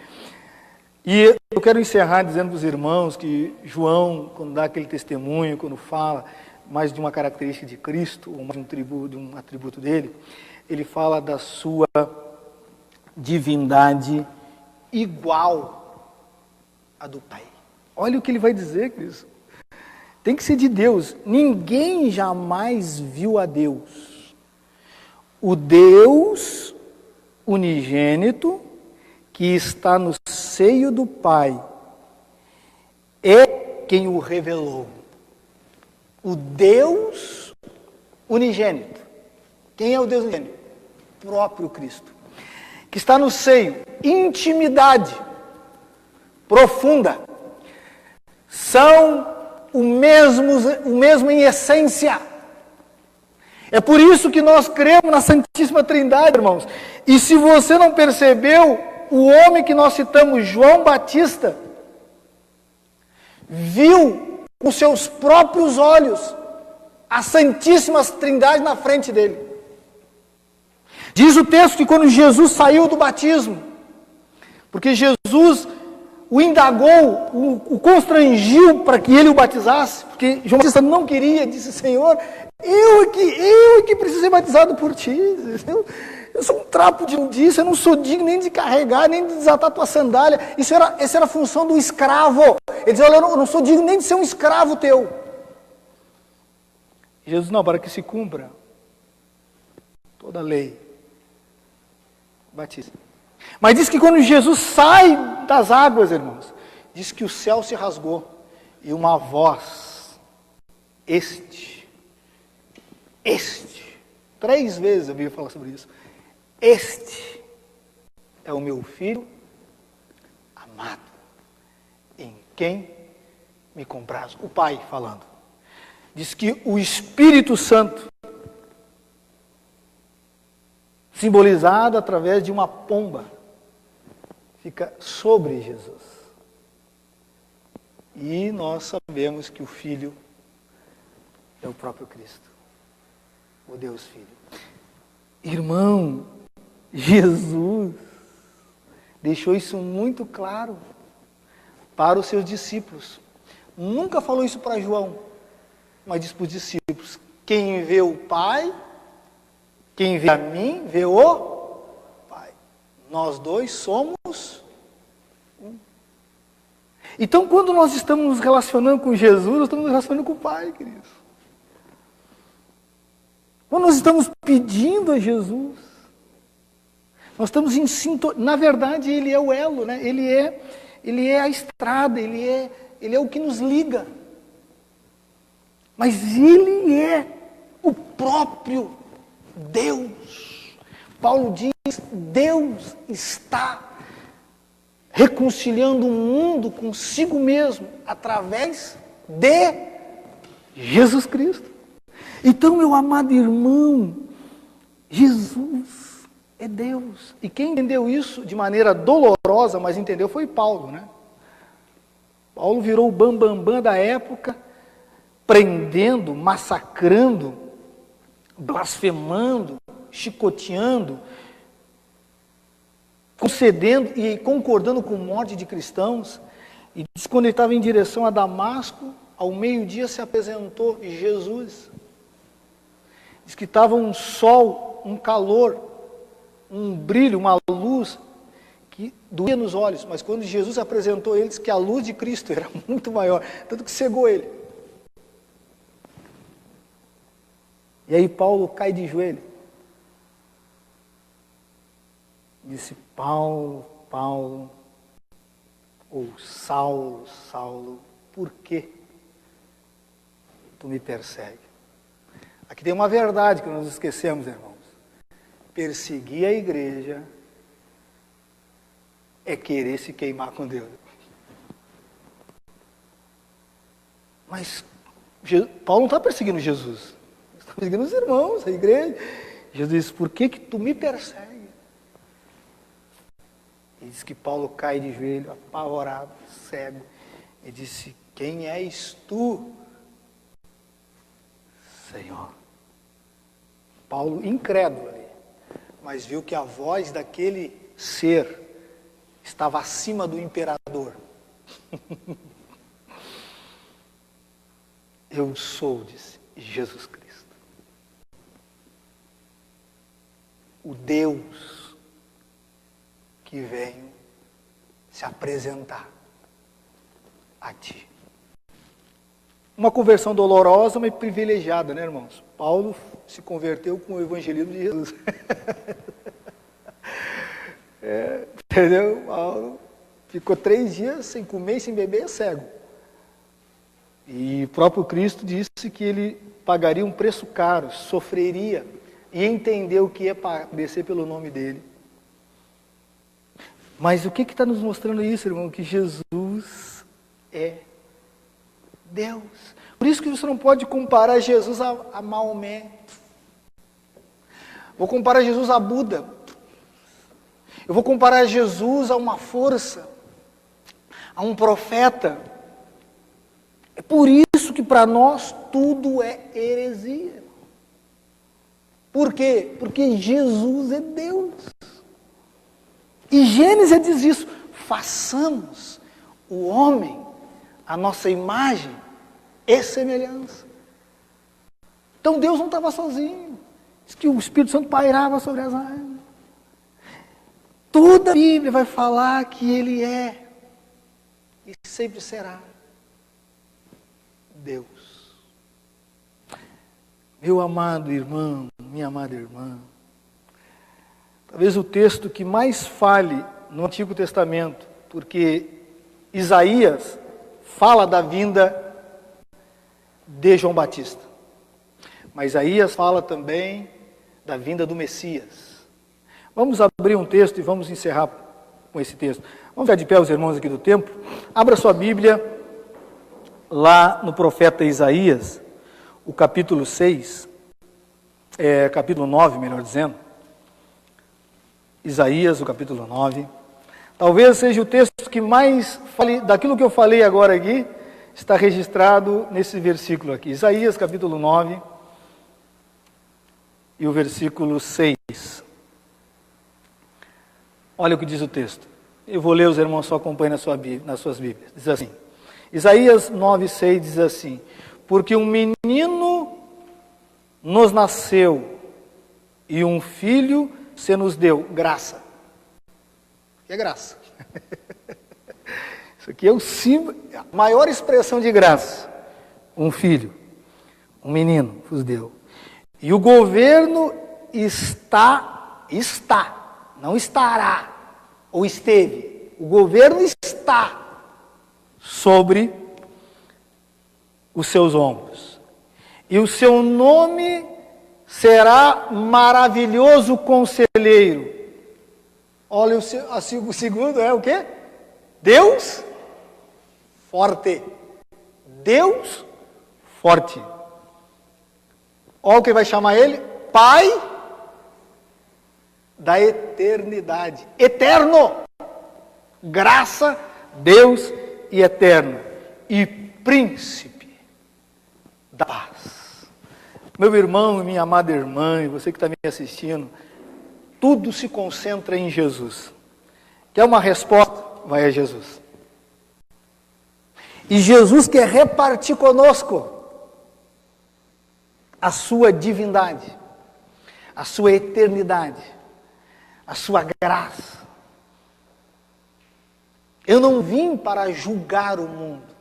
Speaker 1: E eu quero encerrar dizendo para os irmãos que João, quando dá aquele testemunho, quando fala mais de uma característica de Cristo, ou mais de um atributo dele, ele fala da sua divindade igual à do Pai. Olha o que ele vai dizer, Cristo. Tem que ser de Deus. Ninguém jamais viu a Deus. O Deus unigênito que está no seio do Pai é quem o revelou. O Deus unigênito. Quem é o Deus unigênito? O próprio Cristo. Que está no seio, intimidade profunda. São o mesmo em essência. É por isso que nós cremos na Santíssima Trindade, irmãos. E se você não percebeu, o homem que nós citamos, João Batista, viu com seus próprios olhos a Santíssima Trindade na frente dele. Diz o texto que quando Jesus saiu do batismo, porque Jesus o indagou, o constrangiu para que ele o batizasse, porque João Batista não queria, disse: Senhor, eu é que preciso ser batizado por ti. Eu sou um trapo de imundícia, eu não sou digno nem de carregar, nem de desatar tua sandália. Essa era a função do escravo. Ele dizia: olha, eu não sou digno nem de ser um escravo teu. Jesus: não, para que se cumpra toda a lei, batiza. Mas diz que quando Jesus sai das águas, irmãos, diz que o céu se rasgou e uma voz, este, 3 vezes a Bíblia fala sobre isso. Este é o meu filho amado, em quem me compraz. O Pai falando. Diz que o Espírito Santo, simbolizado através de uma pomba, fica sobre Jesus. E nós sabemos que o Filho é o próprio Cristo, o Deus Filho. Irmão, Jesus deixou isso muito claro para os seus discípulos. Nunca falou isso para João, mas disse para os discípulos: quem vê o Pai, quem vê a mim, vê o Pai. Nós dois somos um. Então, quando nós estamos nos relacionando com Jesus, nós estamos nos relacionando com o Pai, queridos. Quando nós estamos pedindo a Jesus, nós estamos em sintonia. Na verdade, Ele é o elo, né? Ele é a estrada, Ele é o que nos liga. Mas Ele é o próprio Deus. Paulo diz: Deus está reconciliando o mundo consigo mesmo através de Jesus Cristo. Então, meu amado irmão, Jesus é Deus. E quem entendeu isso de maneira dolorosa, mas entendeu, foi Paulo, né? Paulo virou o bambambam da época, prendendo, massacrando, blasfemando, chicoteando, concedendo e concordando com a morte de cristãos. E diz que quando ele estava em direção a Damasco, ao meio-dia se apresentou Jesus. Diz que estava um sol, um calor, um brilho, uma luz que doía nos olhos, mas quando Jesus apresentou eles, que a luz de Cristo era muito maior, tanto que cegou ele. E aí Paulo cai de joelho. Disse: Paulo, Paulo, ou Saulo, Saulo, por que tu me persegue? Aqui tem uma verdade que nós esquecemos, irmãos. Perseguir a igreja é querer se queimar com Deus. Mas Paulo não está perseguindo Jesus. Ele está perseguindo os irmãos, a igreja. Jesus disse: por que tu me persegue? E diz que Paulo cai de joelho, apavorado, cego. E disse: quem és tu, Senhor? Paulo incrédulo ali, mas viu que a voz daquele ser estava acima do imperador. Eu sou, disse, Jesus Cristo, o Deus que venho se apresentar a ti. Uma conversão dolorosa, mas privilegiada, né, irmãos? Paulo se converteu com o evangelismo de Jesus. Entendeu? Paulo ficou 3 dias sem comer e sem beber, cego. E o próprio Cristo disse que ele pagaria um preço caro, sofreria, e entendeu que ia padecer pelo nome dele. Mas o que está nos mostrando isso, irmão? Que Jesus é Deus. Por isso que você não pode comparar Jesus a Maomé. Vou comparar Jesus a Buda. Eu vou comparar Jesus a uma força, a um profeta. É por isso que para nós tudo é heresia. Por quê? Porque Jesus é Deus. E Gênesis diz isso: façamos o homem a nossa imagem e semelhança. Então Deus não estava sozinho. Diz que o Espírito Santo pairava sobre as águas. Toda a Bíblia vai falar que Ele é e sempre será Deus. Meu amado irmão, minha amada irmã, talvez o texto que mais fale no Antigo Testamento, porque Isaías fala da vinda de João Batista, mas Isaías fala também da vinda do Messias. Vamos abrir um texto e vamos encerrar com esse texto. Vamos ficar de pé os irmãos aqui do templo. Abra sua Bíblia lá no profeta Isaías, o capítulo 6, capítulo 9, melhor dizendo. Isaías, o capítulo 9. Talvez seja o texto que mais fale daquilo que eu falei agora aqui, está registrado nesse versículo aqui. Isaías, capítulo 9, e o versículo 6. Olha o que diz o texto. Eu vou ler, os irmãos só acompanhem nas suas Bíblias. Diz assim, Isaías 9, 6 diz assim: porque um menino nos nasceu e um filho se nos deu. Graça. O que é graça? Isso aqui é o símbolo, a maior expressão de graça. Um filho, um menino vos deu. E o governo não estará, ou esteve. O governo está sobre os seus ombros. E o seu nome será maravilhoso conselheiro. Olha, o segundo é o quê? Deus forte. Deus forte. Olha o que vai chamar ele: Pai da eternidade. Eterno. Graça, Deus e eterno. E príncipe da paz. Meu irmão e minha amada irmã, e você que está me assistindo, tudo se concentra em Jesus. Quer uma resposta? Vai a Jesus. E Jesus quer repartir conosco a sua divindade. a sua eternidade, a sua graça. Eu não vim para julgar o mundo.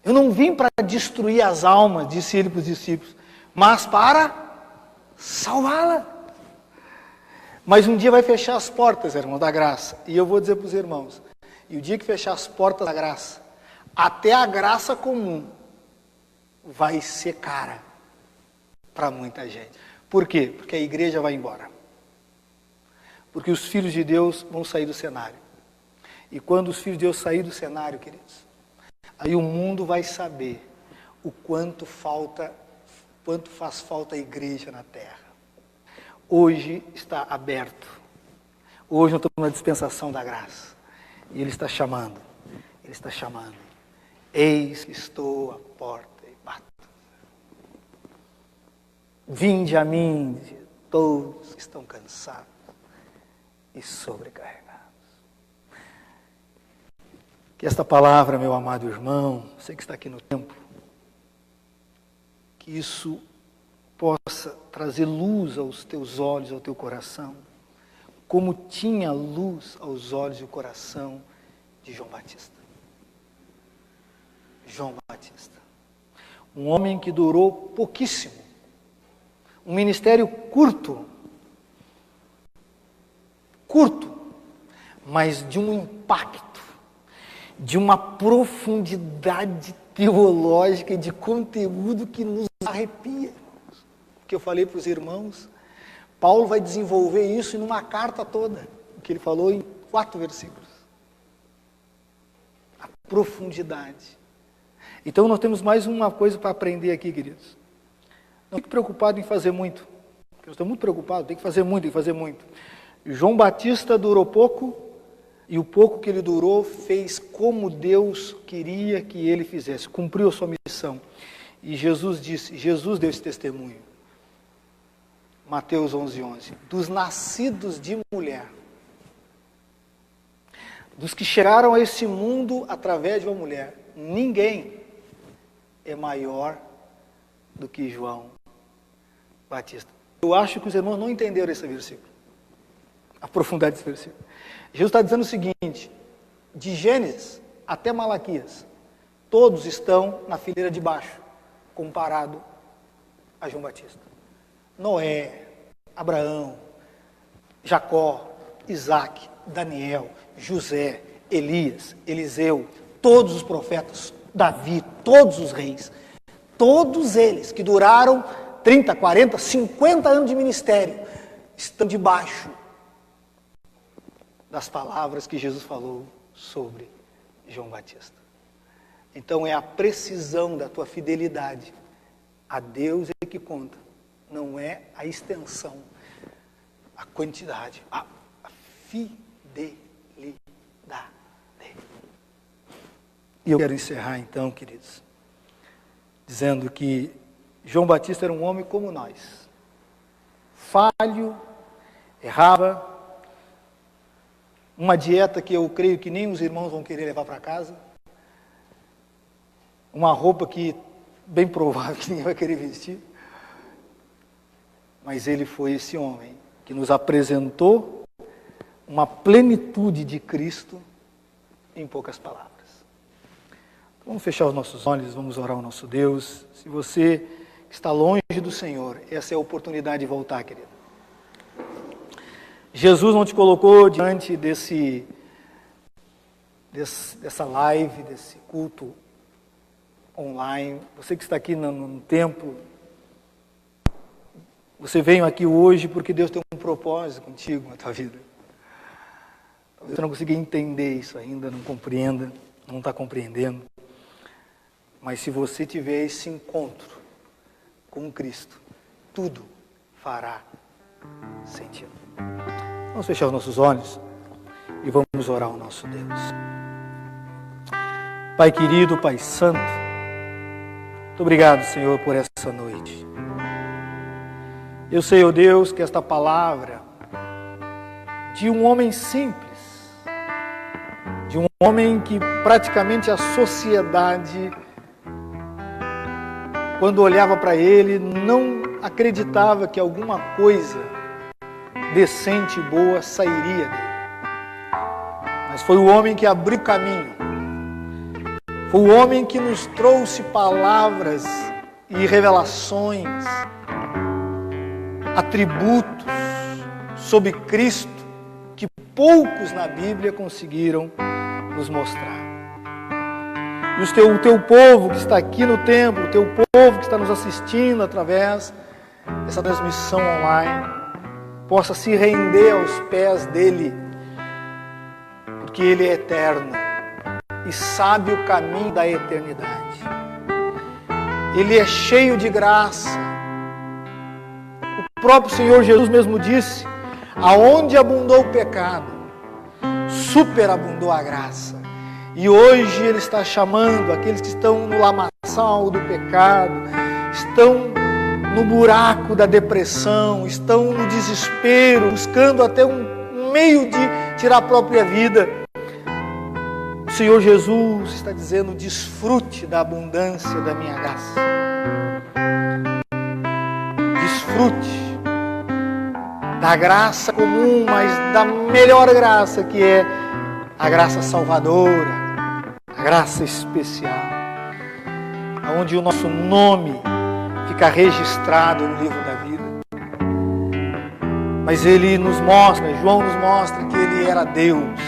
Speaker 1: Eu não vim para destruir as almas, disse ele para os discípulos, mas para salvá-la. Mas um dia vai fechar as portas, irmãos, da graça. E eu vou dizer para os irmãos, e o dia que fechar as portas da graça, até a graça comum vai ser cara para muita gente. Por quê? Porque a igreja vai embora. Porque os filhos de Deus vão sair do cenário. E quando os filhos de Deus saírem do cenário, queridos, aí o mundo vai saber o quanto faz falta a igreja na terra. Hoje está aberto. Hoje nós estamos na dispensação da graça. E Ele está chamando. Ele está chamando. Eis que estou à porta e bato. Vinde a mim, todos que estão cansados e sobrecarregados. Que esta palavra, meu amado irmão, você que está aqui no templo, que isso possa trazer luz aos teus olhos, ao teu coração, como tinha luz aos olhos e o coração de João Batista. João Batista. Um homem que durou pouquíssimo. Um ministério curto, mas de um impacto, de uma profundidade teológica e de conteúdo que nos arrepia. Que eu falei para os irmãos, Paulo vai desenvolver isso em uma carta toda, o que ele falou em 4 versículos. A profundidade. Então nós temos mais uma coisa para aprender aqui, queridos. Não fique preocupado em fazer muito. Porque eu estou muito preocupado, tem que fazer muito, tem que fazer muito. João Batista durou pouco, e o pouco que ele durou fez como Deus queria que ele fizesse, cumpriu a sua missão. E Jesus deu esse testemunho. Mateus 11:11. Dos nascidos de mulher, dos que chegaram a esse mundo através de uma mulher, ninguém é maior do que João Batista. Eu acho que os irmãos não entenderam esse versículo, a profundidade desse versículo. Jesus está dizendo o seguinte, de Gênesis até Malaquias, todos estão na fileira de baixo, comparado a João Batista. Noé, Abraão, Jacó, Isaac, Daniel, José, Elias, Eliseu, todos os profetas, Davi, todos os reis, todos eles que duraram 30, 40, 50 anos de ministério, estão debaixo das palavras que Jesus falou sobre João Batista. Então é a precisão da tua fidelidade a Deus é que conta, não é a extensão, a quantidade, a fidelidade. E eu quero encerrar então, queridos, dizendo que João Batista era um homem como nós, falho, errava, uma dieta que eu creio que nem os irmãos vão querer levar para casa, uma roupa que bem provável que ninguém vai querer vestir, mas ele foi esse homem que nos apresentou uma plenitude de Cristo em poucas palavras. Vamos fechar os nossos olhos, vamos orar ao nosso Deus. Se você está longe do Senhor, essa é a oportunidade de voltar, querido. Jesus não te colocou diante dessa live, desse culto online. Você que está aqui no templo, você veio aqui hoje porque Deus tem um propósito contigo na tua vida. Talvez você não consiga entender isso ainda, não compreenda, não está compreendendo. Mas se você tiver esse encontro com Cristo, tudo fará sentido. Vamos fechar os nossos olhos e vamos orar ao nosso Deus. Pai querido, Pai santo, muito obrigado, Senhor, por essa noite. Eu sei, ó Deus, que esta palavra de um homem simples, de um homem que praticamente a sociedade, quando olhava para ele, não acreditava que alguma coisa decente e boa sairia dele. Mas foi o homem que abriu o caminho. Foi o homem que nos trouxe palavras e revelações, atributos sobre Cristo que poucos na Bíblia conseguiram nos mostrar. E o teu povo que está aqui no templo, o teu povo que está nos assistindo através dessa transmissão online, possa se render aos pés dele, porque ele é eterno e sabe o caminho da eternidade. Ele é cheio de graça. O próprio Senhor Jesus mesmo disse: aonde abundou o pecado, superabundou a graça. E hoje Ele está chamando aqueles que estão no lamaçal do pecado, estão no buraco da depressão, estão no desespero, buscando até um meio de tirar a própria vida. O Senhor Jesus está dizendo: desfrute da abundância da minha graça. Desfrute da graça comum, mas da melhor graça, que é a graça salvadora, a graça especial, onde o nosso nome fica registrado no livro da vida. Mas ele nos mostra, João nos mostra que ele era Deus,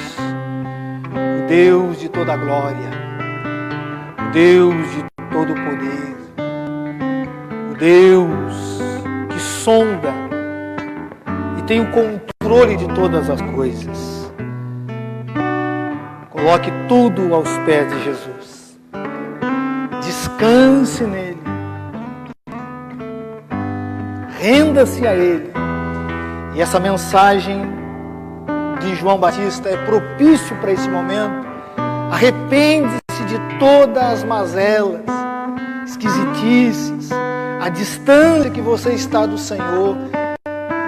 Speaker 1: o Deus de toda a glória, o Deus de todo o poder, o Deus que sonda e tem o controle de todas as coisas. Coloque tudo aos pés de Jesus. Descanse nele. Renda-se a ele. E essa mensagem de João Batista é propício para esse momento. Arrepende-se de todas as mazelas, esquisitices, a distância que você está do Senhor,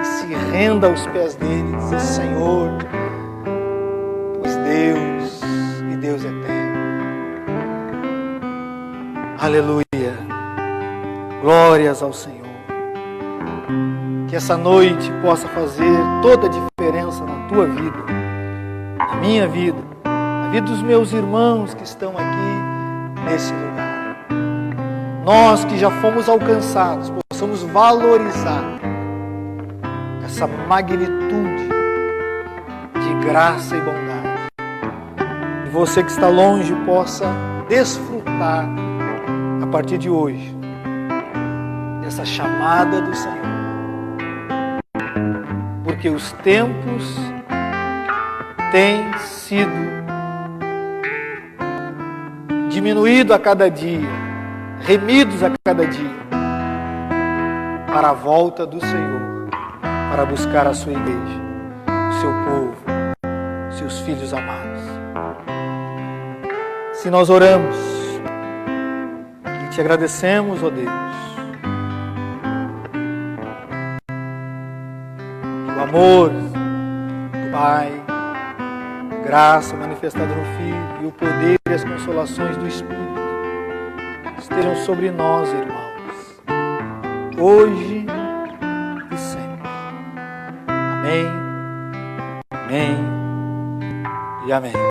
Speaker 1: e se renda aos pés dele, diz: Senhor, pois Deus eterno. Aleluia. Glórias ao Senhor. Que essa noite possa fazer toda a diferença na tua vida, na minha vida, na vida dos meus irmãos que estão aqui nesse lugar. Nós que já fomos alcançados, possamos valorizar essa magnitude de graça e bondade. E você que está longe possa desfrutar a partir de hoje dessa chamada do Senhor. Porque os tempos têm sido diminuídos a cada dia, remidos a cada dia, para a volta do Senhor, para buscar a sua igreja, o seu povo, seus filhos amados. Se nós oramos e te agradecemos, ó Deus, que o amor do Pai, a graça manifestada no Filho e o poder e as consolações do Espírito estejam sobre nós, irmãos, hoje e sempre. Amém, amém e amém.